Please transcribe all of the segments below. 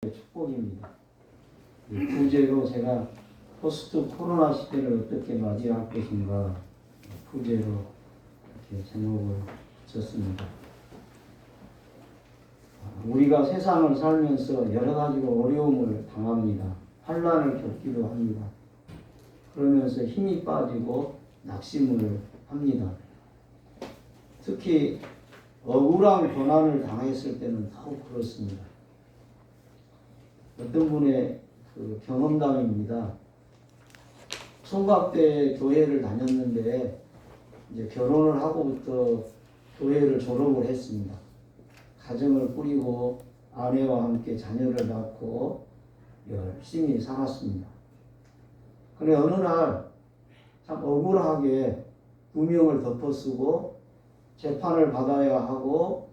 축복입니다. 부제로 제가 포스트 코로나 시대를 어떻게 맞이할 것인가 부제로 이렇게 제목을 썼습니다. 우리가 세상을 살면서 여러 가지로 어려움을 당합니다. 환난을 겪기도 합니다. 그러면서 힘이 빠지고 낙심을 합니다. 특히 억울한 고난을 당했을 때는 더욱 그렇습니다. 어떤 분의 그 경험담입니다. 총각 때 교회를 다녔는데 이제 결혼을 하고부터 교회를 졸업을 했습니다. 가정을 꾸리고 아내와 함께 자녀를 낳고 열심히 살았습니다. 그런데 어느 날 참 억울하게 누명을 덮어쓰고 재판을 받아야 하고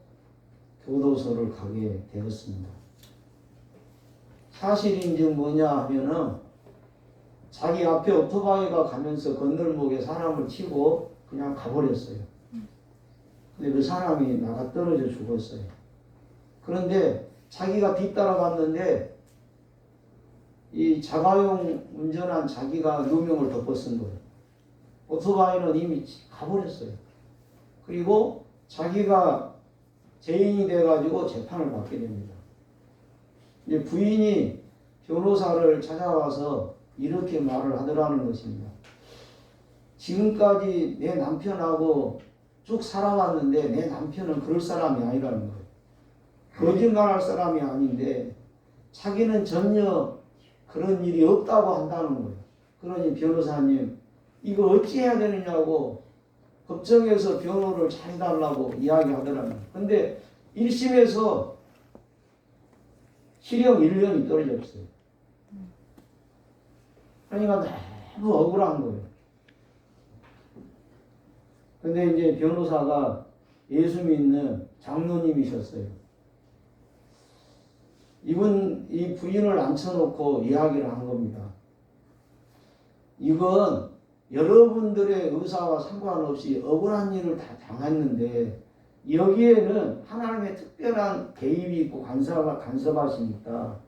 교도소를 가게 되었습니다. 사실인지 뭐냐 하면은 자기 앞에 오토바이가 가면서 건널목에 사람을 치고 그냥 가버렸어요. 근데 그 사람이 나가 떨어져 죽었어요. 그런데 자기가 뒤따라갔는데 이 자가용 운전한 자기가 누명을 덮어쓴 거예요. 오토바이는 이미 가버렸어요. 그리고 자기가 죄인이 돼가지고 재판을 받게 됩니다. 이제 부인이 변호사를 찾아와서 이렇게 말을 하더라는 것입니다. 지금까지 내 남편하고 쭉 살아왔는데 내 남편은 그럴 사람이 아니라는 거예요. 거짓말할 사람이 아닌데 자기는 전혀 그런 일이 없다고 한다는 거예요. 그러니 변호사님 이거 어찌해야 되느냐고 법정에서 변호를 잘 해달라고 이야기하더라는 거예요. 근데 1심에서 실형 1년이 떨어졌어요. 그러니까 너무 억울한 거예요. 근데 이제 변호사가 예수 믿는 장로님이셨어요. 이 부인을 앉혀놓고 이야기를 한 겁니다. 이건 여러분들의 의사와 상관없이 억울한 일을 다 당했는데 여기에는 하나님의 특별한 개입이 있고 간섭하시니까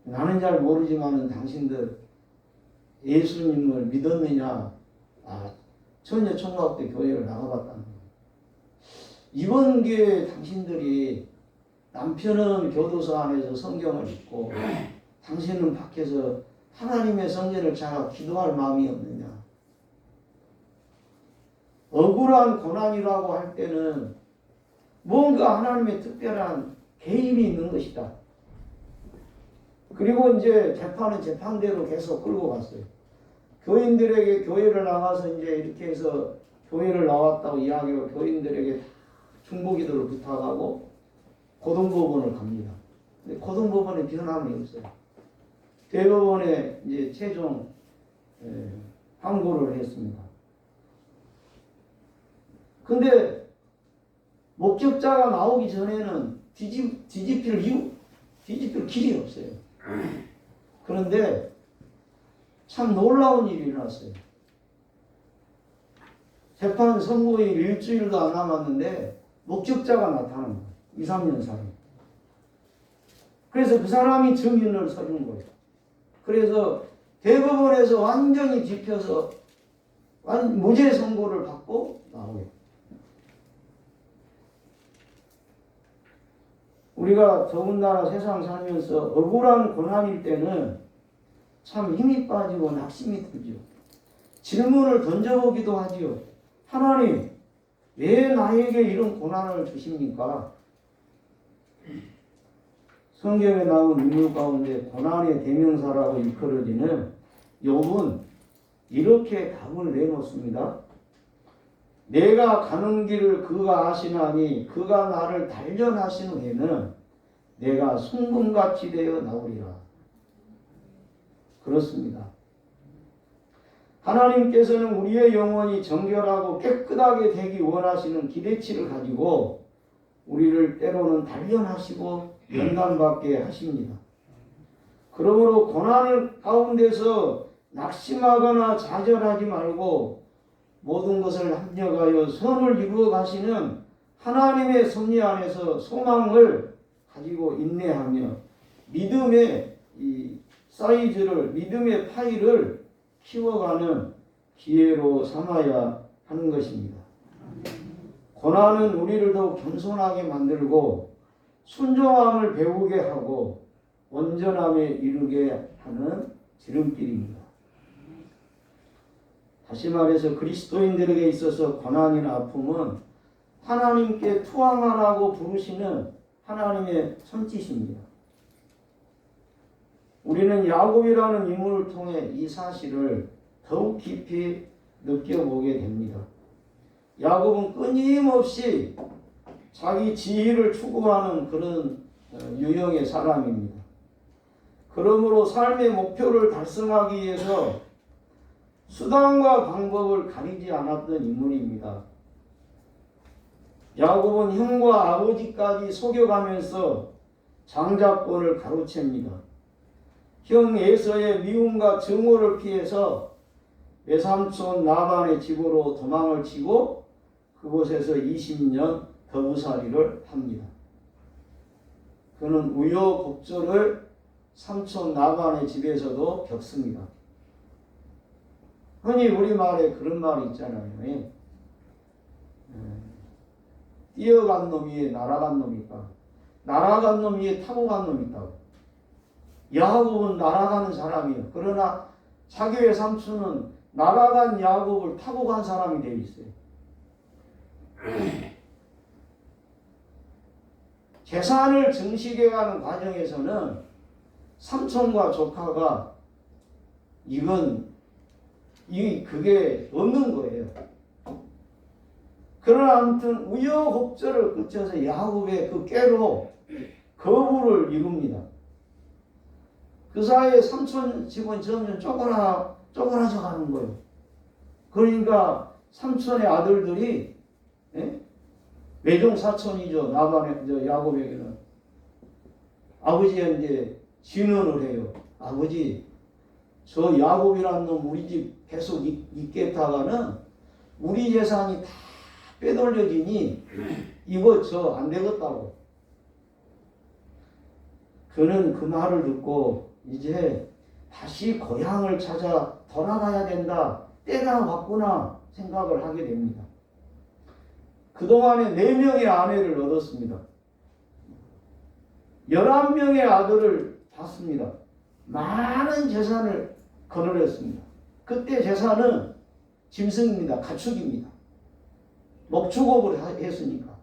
나는 잘 모르지만은 당신들 예수님을 믿었느냐? 처녀총각대 교회를 나가봤다는 거예요. 이번 기회에 당신들이 남편은 교도소 안에서 성경을 읽고 당신은 밖에서 하나님의 성전을 찾아 기도할 마음이 없느냐? 억울한 고난이라고 할 때는 뭔가 하나님의 특별한 개입이 있는 것이다. 그리고 이제 재판은 재판대로 계속 끌고 갔어요. 교인들에게 교회를 나가서 이제 이렇게 해서 교회를 나왔다고 이야기하고 교인들에게 중보기도를 부탁하고 고등법원을 갑니다. 근데 고등법원에 변함이 없어요. 대법원에 이제 최종 항고를 했습니다. 근데 목격자가 나오기 전에는 뒤집힐 길이 없어요. 그런데 참 놀라운 일이 일어났어요. 재판 선고일 일주일도 안 남았는데 목격자가 나타난 거예요. 2, 3년 사이. 그래서 그 사람이 증인을 서준 거예요. 그래서 대법원에서 완전히 뒤펴서 무죄 선고를 받고 나오요. 우리가 더군다나 세상 살면서 억울한 고난일 때는 참 힘이 빠지고 낙심이 들죠. 질문을 던져보기도 하지요. 하나님, 왜 나에게 이런 고난을 주십니까? 성경에 나온 인물 가운데 고난의 대명사라고 일컬어지는 욥은 이렇게 답을 내놓습니다. 내가 가는 길을 그가 아시나니 그가 나를 단련하신 후에는 내가 순금같이 되어 나오리라. 그렇습니다. 하나님께서는 우리의 영혼이 정결하고 깨끗하게 되기 원하시는 기대치를 가지고 우리를 때로는 단련하시고 연단받게 하십니다. 그러므로 고난을 가운데서 낙심하거나 좌절하지 말고 모든 것을 합력하여 선을 이루어 가시는 하나님의 섭리 안에서 소망을 가지고 인내하며 믿음의 이 사이즈를, 믿음의 파이를 키워가는 기회로 삼아야 하는 것입니다. 고난은 우리를 더욱 겸손하게 만들고 순종함을 배우게 하고 온전함에 이르게 하는 지름길입니다. 다시 말해서 그리스도인들에게 있어서 고난이나 아픔은 하나님께 투항하라고 부르시는 하나님의 손짓입니다. 우리는 야곱이라는 인물을 통해 이 사실을 더욱 깊이 느껴보게 됩니다. 야곱은 끊임없이 자기 지위를 추구하는 그런 유형의 사람입니다. 그러므로 삶의 목표를 달성하기 위해서 수단과 방법을 가리지 않았던 인물입니다. 야곱은 형과 아버지까지 속여가면서 장자권을 가로챕니다. 형 에서의 미움과 증오를 피해서 외삼촌 라반의 집으로 도망을 치고 그곳에서 20년 더부살이를 합니다. 그는 우여곡절을 삼촌 라반의 집에서도 겪습니다. 흔히 우리말에 그런 말이 있잖아요. 뛰어간 놈 위에 날아간 놈이 있다. 날아간 놈 위에 타고 간 놈이 있다고. 야곱은 날아가는 사람이에요. 그러나 자기 외삼촌은 날아간 야곱을 타고 간 사람이 되어 있어요. 재산을 증식해가는 과정에서는 삼촌과 조카가 그게 없는 거예요. 그러나 아무튼 우여곡절을 거쳐서 야곱의 그 꾀로 거부를 이룹니다. 그 사이에 삼촌 집은 점점 쪼그라져 가는 거예요. 그러니까 삼촌의 아들들이 외종 사촌이죠. 야곱에게는 아버지한테 진언을 해요. 아버지, 저 야곱이라는 놈 우리 집 계속 있겠다가는 우리 재산이 다 빼돌려지니 이거 저 안 되겠다고. 그는 그 말을 듣고 이제 다시 고향을 찾아 돌아가야 된다. 때가 왔구나 생각을 하게 됩니다. 그동안에 4명의 아내를 얻었습니다. 11명의 아들을 낳습니다. 많은 재산을 거느렸습니다. 그때 재산은 짐승입니다. 가축입니다. 목축업을 했으니까.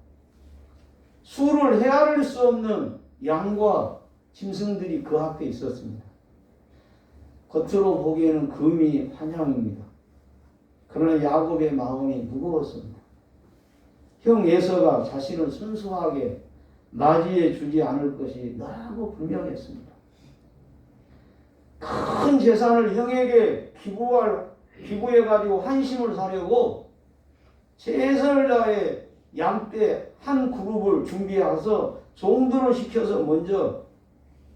수를 헤아릴 수 없는 양과 짐승들이 그 앞에 있었습니다. 겉으로 보기에는 금이 환영입니다. 그러나 야곱의 마음이 무거웠습니다. 형 에서가 자신을 순수하게 맞이해 주지 않을 것이 너무 분명했습니다. 큰 재산을 형에게 기부해가지고 환심을 사려고 최선을 다해 양떼 한 그룹을 준비해서 종들을 시켜서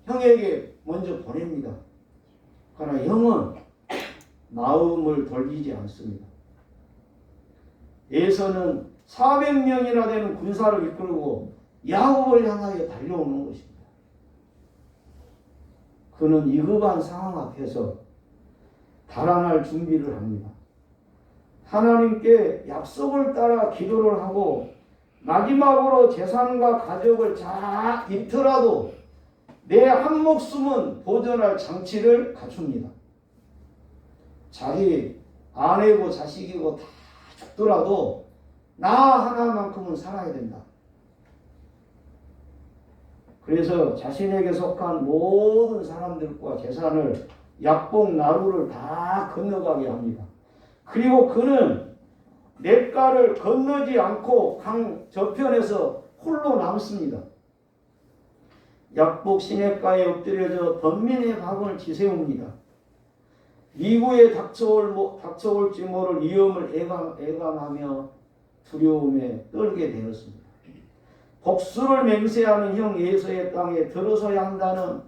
형에게 먼저 보냅니다. 그러나 형은 마음을 돌리지 않습니다. 에서는 400명이나 되는 군사를 이끌고 야곱을 향하여 달려오는 것입니다. 그는 위급한 상황 앞에서 달아날 준비를 합니다. 하나님께 약속을 따라 기도를 하고 마지막으로 재산과 가족을 잘 잃더라도 내 한 목숨은 보존할 장치를 갖춥니다. 자기 아내고 자식이고 다 죽더라도 나 하나만큼은 살아야 된다. 그래서 자신에게 속한 모든 사람들과 재산을 약복 나루를 다 건너가게 합니다. 그리고 그는 냇가를 건너지 않고 강 저편에서 홀로 남습니다. 약복 시냇가에 엎드려져 번민의 밤을 지새웁니다. 미구에 닥쳐올지 모를 위험을 애감하며 두려움에 떨게 되었습니다. 복수를 맹세하는 형 에서의 땅에 들어서야 한다는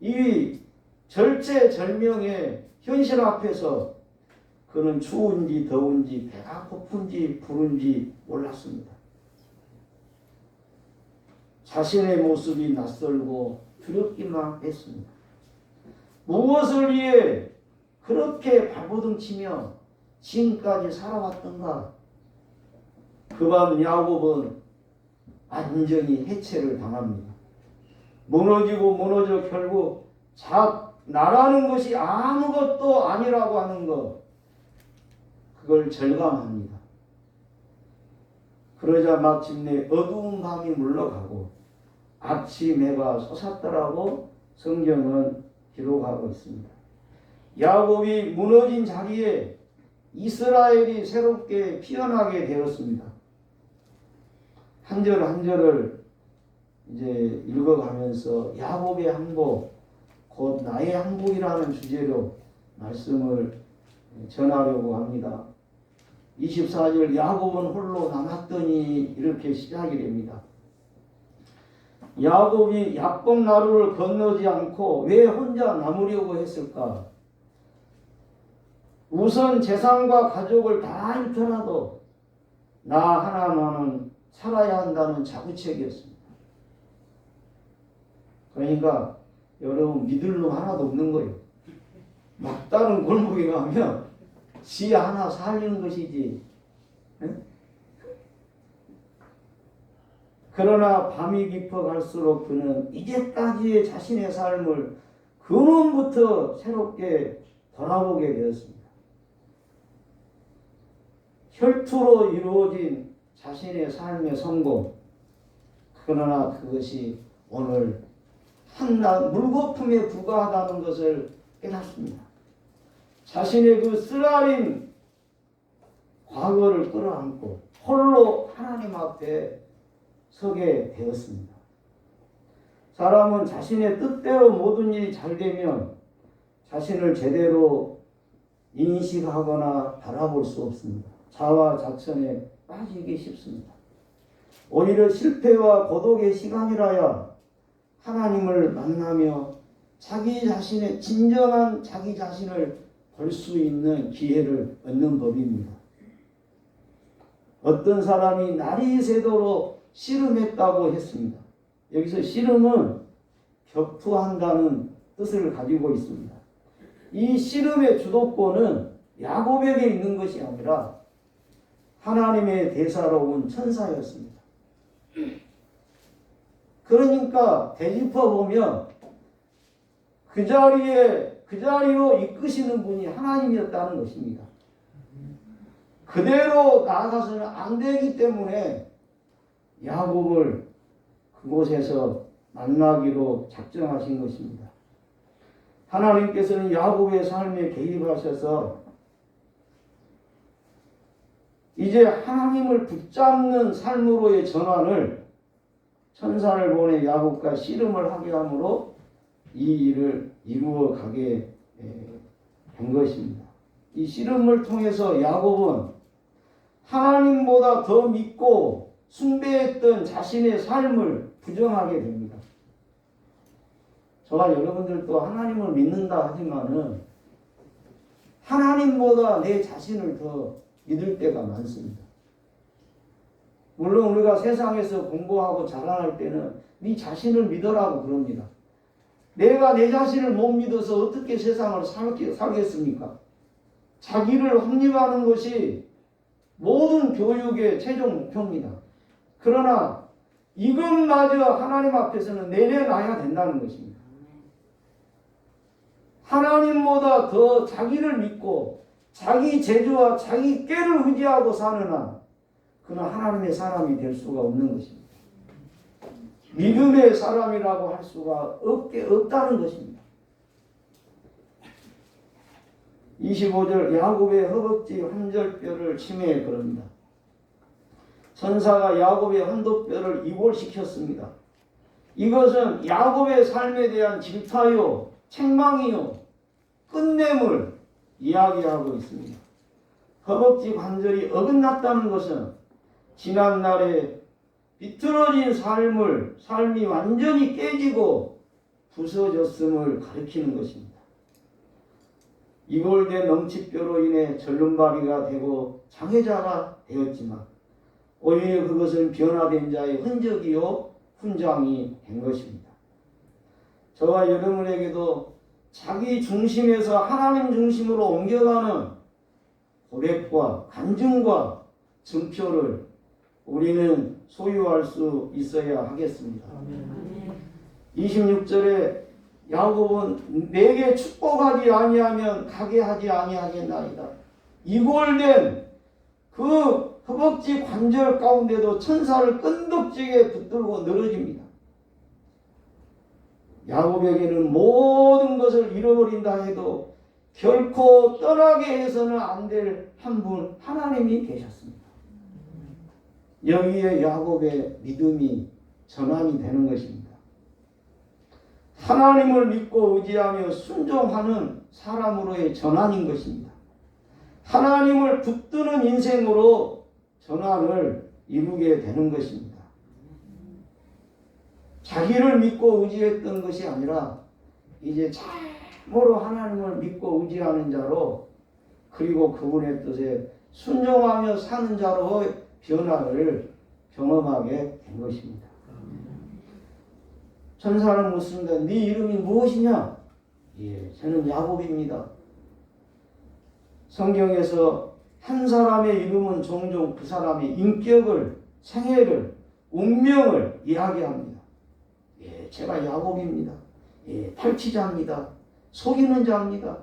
이 절체절명의 현실 앞에서 그는 추운지 더운지 배가 고픈지 부른지 몰랐습니다. 자신의 모습이 낯설고 두렵기만 했습니다. 무엇을 위해 그렇게 발버둥치며 지금까지 살아왔던가? 그 밤 야곱은 완전히 해체를 당합니다. 무너지고 무너져 결국 나라는 것이 아무것도 아니라고 하는 것, 그걸 절감합니다. 그러자 마침내 어두운 밤이 물러가고 아침 해가 솟았더라고 성경은 기록하고 있습니다. 야곱이 무너진 자리에 이스라엘이 새롭게 피어나게 되었습니다. 한 절 한 절을 이제 읽어가면서 야곱의 항복, 곧 나의 항복이라는 주제로 말씀을 전하려고 합니다. 24절 야곱은 홀로 남았더니 이렇게 시작이 됩니다. 야곱이 야복 나루를 건너지 않고 왜 혼자 남으려고 했을까? 우선 재산과 가족을 다 잃더라도 나 하나만은 살아야 한다는 자구책이었습니다. 그러니까 여러분 믿을 놈 하나도 없는 거예요. 막다른 골목에 가면 지 하나 살리는 것이지. 네? 그러나 밤이 깊어갈수록 그는 이제까지의 자신의 삶을 근원부터 새롭게 돌아보게 되었습니다. 혈투로 이루어진 자신의 삶의 성공, 그러나 그것이 오늘 한낱 물거품에 불과하다는 것을 깨닫습니다. 자신의 그 쓰라린 과거를 끌어안고 홀로 하나님 앞에 서게 되었습니다. 사람은 자신의 뜻대로 모든 일이 잘 되면 자신을 제대로 인식하거나 바라볼 수 없습니다. 자화자찬에 빠지기 쉽습니다. 오히려 실패와 고독의 시간이라야 하나님을 만나며 자기 자신의 진정한 자기 자신을 볼 수 있는 기회를 얻는 법입니다. 어떤 사람이 날이 새도록 씨름했다고 했습니다. 여기서 씨름은 격투한다는 뜻을 가지고 있습니다. 이 씨름의 주도권은 야곱에게 있는 것이 아니라 하나님의 대사로 온 천사였습니다. 그러니까 되짚어 보면 그 자리로 이끄시는 분이 하나님이었다는 것입니다. 그대로 나아가서는 안 되기 때문에 야곱을 그곳에서 만나기로 작정하신 것입니다. 하나님께서는 야곱의 삶에 개입하셔서 이제 하나님을 붙잡는 삶으로의 전환을 천사를 보내 야곱과 씨름을 하게 함으로 이 일을 이루어 가게 된 것입니다. 이 씨름을 통해서 야곱은 하나님보다 더 믿고 숭배했던 자신의 삶을 부정하게 됩니다. 저와 여러분들도 하나님을 믿는다 하지만은 하나님보다 내 자신을 더 믿을 때가 많습니다. 물론 우리가 세상에서 공부하고 자라날 때는 네 자신을 믿으라고 그럽니다. 내가 내 자신을 못 믿어서 어떻게 세상을 살겠습니까? 자기를 확립하는 것이 모든 교육의 최종 목표입니다. 그러나 이것마저 하나님 앞에서는 내려놔야 된다는 것입니다. 하나님보다 더 자기를 믿고 자기 재주와 자기 꾀를 의지하고 사는 한 그는 하나님의 사람이 될 수가 없는 것입니다. 믿음의 사람이라고 할 수가 없다는 것입니다. 25절 야곱의 허벅지 환절뼈를 치매 그럽니다. 천사가 야곱의 환도뼈를 이골시켰습니다. 이것은 야곱의 삶에 대한 질타요, 책망이요, 끝냄을 이야기하고 있습니다. 허벅지 관절이 어긋났다는 것은 지난날에 비틀어진 삶이 완전히 깨지고 부서졌음을 가리키는 것입니다. 이골된 넘치뼈로 인해 절름발이가 되고 장애자가 되었지만 오히려 그것은 변화된 자의 흔적이요 훈장이 된 것입니다. 저와 여러분에게도 자기 중심에서 하나님 중심으로 옮겨가는 고백과 간증과 증표를 우리는 소유할 수 있어야 하겠습니다. 26절에 야곱은 내게 축복하지 아니하면 가게 하지 아니하겠나이다. 이골된 그 허벅지 관절 가운데도 천사를 끈덕지게 붙들고 늘어집니다. 야곱에게는 모든 것을 잃어버린다 해도 결코 떠나게 해서는 안 될 한 분 하나님이 계셨습니다. 여기에 야곱의 믿음이 전환이 되는 것입니다. 하나님을 믿고 의지하며 순종하는 사람으로의 전환인 것입니다. 하나님을 붙드는 인생으로 전환을 이루게 되는 것입니다. 자기를 믿고 의지했던 것이 아니라 이제 참으로 하나님을 믿고 의지하는 자로, 그리고 그분의 뜻에 순종하며 사는 자로의 변화를 경험하게 된 것입니다. 천사는 묻습니다. 네 이름이 무엇이냐? 예, 저는 야곱입니다. 성경에서 한 사람의 이름은 종종 그 사람의 인격을, 생애를, 운명을 이야기합니다. 예, 제가 야곱입니다. 예, 탈취자입니다. 속이는 자입니다.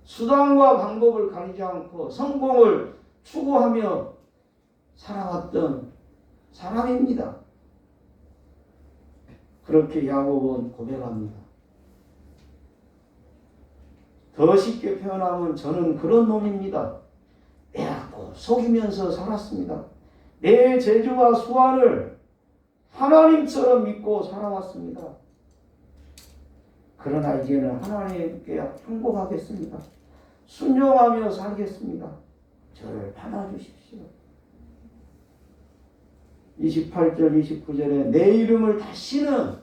수단과 방법을 가리지 않고 성공을 추구하며 살아왔던 사람입니다. 그렇게 야곱은 고백합니다. 더 쉽게 표현하면 저는 그런 놈입니다. 내가 또 속이면서 살았습니다. 내 재주와 수완을 하나님처럼 믿고 살아왔습니다. 그러나 이제는 하나님께 항복하겠습니다. 순종하며 살겠습니다. 저를 받아주십시오. 28절 29절에 내 이름을 다시는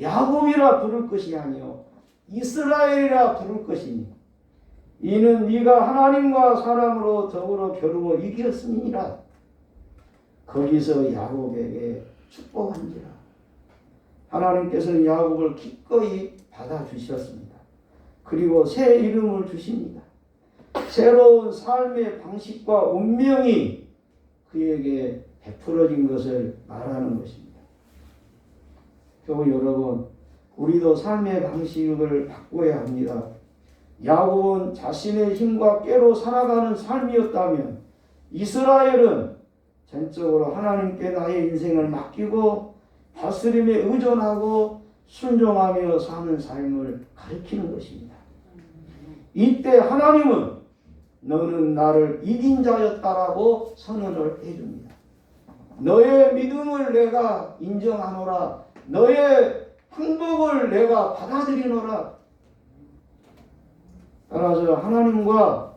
야곱이라 부를 것이 아니요 이스라엘이라 부를 것이니 이는 네가 하나님과 사람으로 더불어 겨루어 이겼음이니라. 거기서 야곱에게 축복한지라. 하나님께서는 야곱을 기꺼이 받아주셨습니다. 그리고 새 이름을 주십니다. 새로운 삶의 방식과 운명이 그에게 베풀어진 것을 말하는 것입니다. 교우 여러분, 우리도 삶의 방식을 바꿔야 합니다. 야곱은 자신의 힘과 꾀로 살아가는 삶이었다면 이스라엘은 전적으로 하나님께 나의 인생을 맡기고 다스림에 의존하고 순종하며 사는 삶을 가리키는 것입니다. 이때 하나님은 너는 나를 이긴 자였다라고 선언을 해줍니다. 너의 믿음을 내가 인정하노라. 너의 행복을 내가 받아들이노라. 따라서 하나님과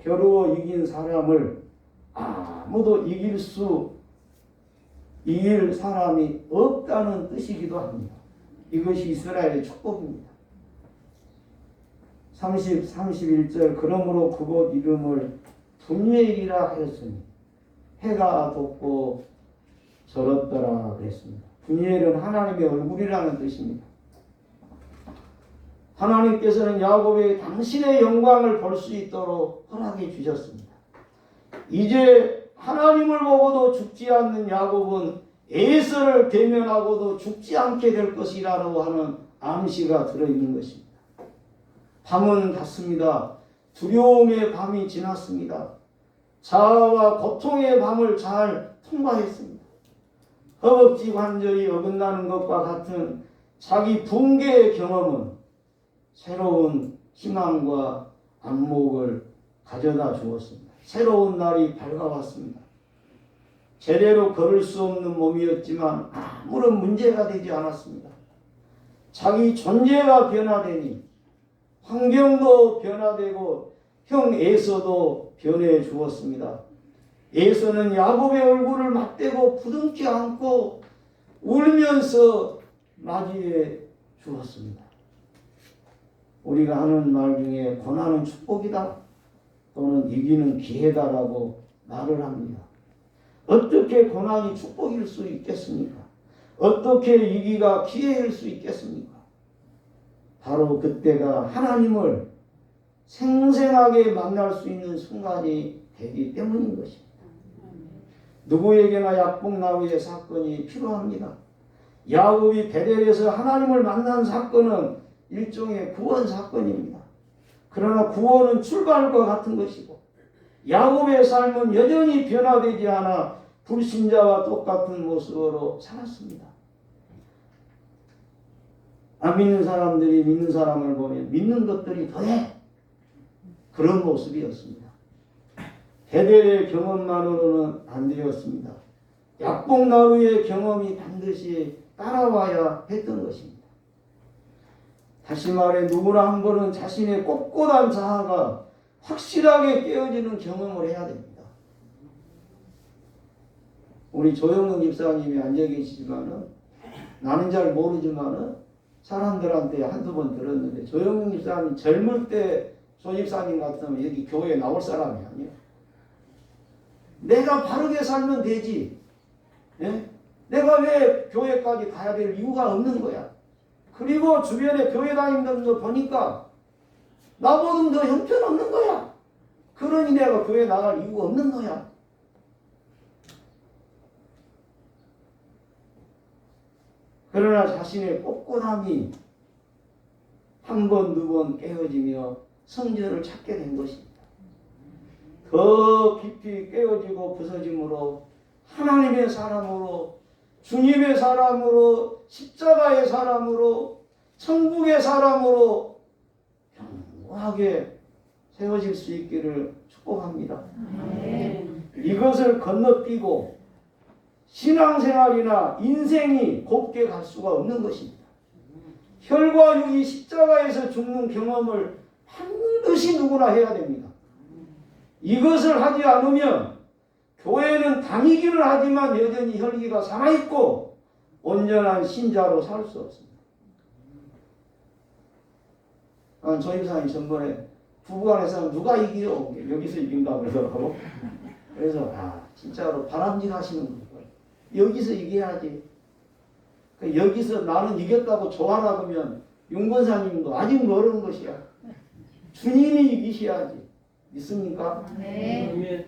겨루어 이긴 사람을 아무도 이길 사람이 없다는 뜻이기도 합니다. 이것이 이스라엘의 축복입니다. 31절 그러므로 그곳 이름을 분유엘이라 하였으니 해가 돋고 절었더라 그랬습니다. 분유엘은 하나님의 얼굴이라는 뜻입니다. 하나님께서는 야곱에게 당신의 영광을 볼 수 있도록 허락해 주셨습니다. 이제 하나님을 보고도 죽지 않는 야곱은 에서를 대면하고도 죽지 않게 될 것이라고 하는 암시가 들어있는 것입니다. 밤은 갔습니다. 두려움의 밤이 지났습니다. 자아와 고통의 밤을 잘 통과했습니다. 허벅지 관절이 어긋나는 것과 같은 자기 붕괴의 경험은 새로운 희망과 안목을 가져다 주었습니다. 새로운 날이 밝아왔습니다. 제대로 걸을 수 없는 몸이었지만 아무런 문제가 되지 않았습니다. 자기 존재가 변화되니 환경도 변화되고 형 에서도 변해 주었습니다. 에서는 야곱의 얼굴을 맞대고 부둥켜 안고 울면서 맞이해 주었습니다. 우리가 하는 말 중에 고난은 축복이다 또는 이기는 기회다라고 말을 합니다. 어떻게 고난이 축복일 수 있겠습니까? 어떻게 위기가 기회일 수 있겠습니까? 바로 그때가 하나님을 생생하게 만날 수 있는 순간이 되기 때문인 것입니다. 누구에게나 약복나루의 사건이 필요합니다. 야곱이 베델에서 하나님을 만난 사건은 일종의 구원 사건입니다. 그러나 구원은 출발과 같은 것이고 야곱의 삶은 여전히 변화되지 않아 불신자와 똑같은 모습으로 살았습니다. 안 믿는 사람들이 믿는 사람을 보면 믿는 것들이 더해. 그런 모습이었습니다. 베델의 경험만으로는 안 되었습니다. 약복나루의 경험이 반드시 따라와야 했던 것입니다. 다시 말해 누구나 한 번은 자신의 꼿꼿한 자아가 확실하게 깨어지는 경험을 해야 됩니다. 우리 조영근 집사님이 앉아 계시지만은 나는 잘 모르지만은 사람들한테 한두 번 들었는데 조영근 집사님 젊을 때 조 집사님 같으면 여기 교회에 나올 사람이 아니에요. 내가 바르게 살면 되지. 예? 내가 왜 교회까지 가야 될 이유가 없는 거야. 그리고 주변에 교회 다니는 거 보니까 나보다 더 형편없는 거야. 그러니 내가 교회 나갈 이유가 없는 거야. 그러나 자신의 꼿꼿함이 한 번, 두 번 깨어지며 성전을 찾게 된 것입니다. 더 깊이 깨어지고 부서짐으로 하나님의 사람으로 주님의 사람으로 십자가의 사람으로 천국의 사람으로 평화하게 세워질 수 있기를 축복합니다. 이것을 건너뛰고 신앙생활이나 인생이 곱게 갈 수가 없는 것입니다. 혈과 육이 십자가에서 죽는 경험을 반드시 누구나 해야 됩니다. 이것을 하지 않으면 교회는 다니기를 하지만 여전히 혈기가 살아있고 온전한 신자로 살 수 없습니다. 조임사님 전번에 부부간에서 누가 이기요? 여기서 이긴다 그러더라고. 그래서 진짜로 바람직하시는 거예요. 여기서 이겨야지. 여기서 나는 이겼다고 좋아라 그러면 윤권사님도 아직 모르는 것이야. 주님이 이기셔야지. 믿습니까? 네.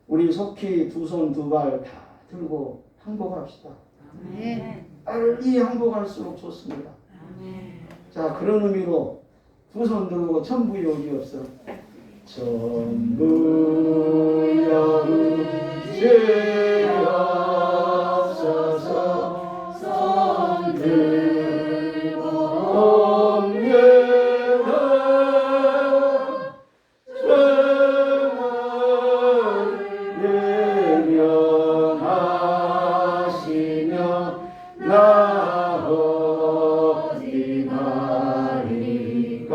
우리 속히 두 손 두 발 다 들고 항복합시다. 빨리 항복할수록 좋습니다. 자, 그런 의미로 두 손 들고 천부 여기 없어. 천부여 의지하소서 손 들고 옴내나 죄를 예명하시며 나 어디 가리까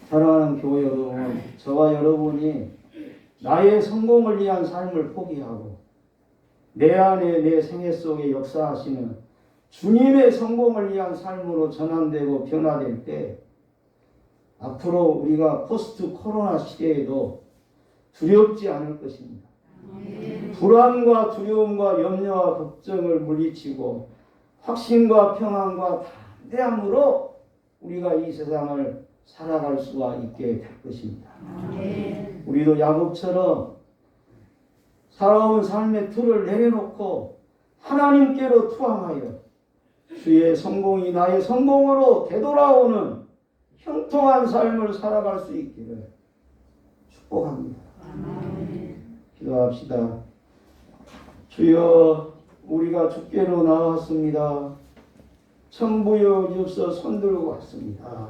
사랑하는 교회 여러분, 저와 여러분이 나의 성공을 위한 삶을 포기하고 내 안에 내 생애 속에 역사하시는 주님의 성공을 위한 삶으로 전환되고 변화될 때 앞으로 우리가 포스트 코로나 시대에도 두렵지 않을 것입니다. 불안과 두려움과 염려와 걱정을 물리치고 확신과 평안과 담대함으로 우리가 이 세상을 살아갈 수가 있게 될 것입니다. 우리도 야곱처럼 살아온 삶의 틀을 내려놓고 하나님께로 투항하여 주의 성공이 나의 성공으로 되돌아오는 형통한 삶을 살아갈 수 있기를 축복합니다. 기도합시다. 주여, 우리가 주께로 나왔습니다. 천부여 주옵소 손들고 왔습니다.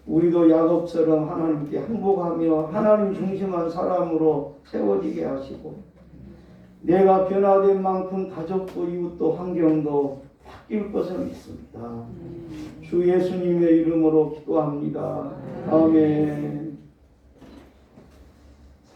우리도 야곱처럼 하나님께 항복하며 하나님 중심한 사람으로 세워지게 하시고 내가 변화된 만큼 가족도 이웃도 환경도 바뀔 것을 믿습니다. 주 예수님의 이름으로 기도합니다. 아멘.